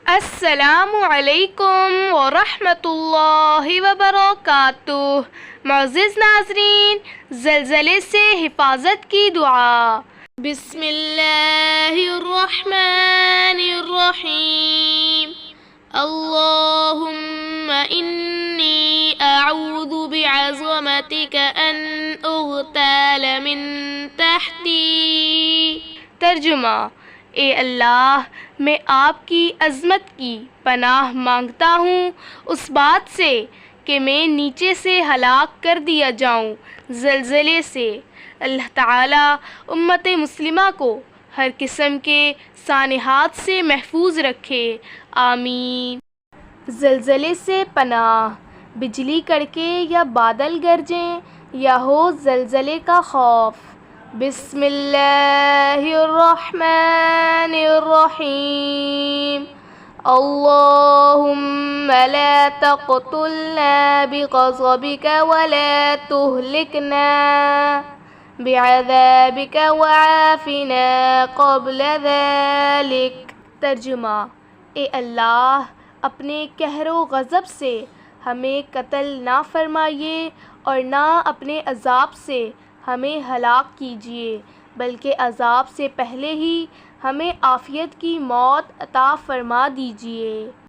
السلام علیکم ورحمۃ اللہ وبرکاتہ۔ معزز ناظرین، زلزلے سے حفاظت کی دعا۔ بسم اللہ الرحمن الرحیم۔ اللہم انی اعوذ بعظمتک ان اغتال من تحتی۔ ترجمہ: اے اللہ، میں آپ کی عظمت کی پناہ مانگتا ہوں اس بات سے کہ میں نیچے سے ہلاک کر دیا جاؤں زلزلے سے۔ اللہ تعالیٰ امت مسلمہ کو ہر قسم کے سانحات سے محفوظ رکھے، آمین۔ زلزلے سے پناہ: بجلی کڑکے یا بادل گرجیں یا ہو زلزلے کا خوف۔ بسم اللہ الرحمن الرحیم۔ اللہم لا تقتلنا بغضبک ولا تہلکنا بعذابک وعافنا قبل ذلک۔ ترجمہ: اے اللہ، اپنے قہر و غضب سے ہمیں قتل نہ فرمائیے اور نہ اپنے عذاب سے ہمیں ہلاک کیجیے، بلکہ عذاب سے پہلے ہی ہمیں عافیت کی موت عطا فرما دیجیے۔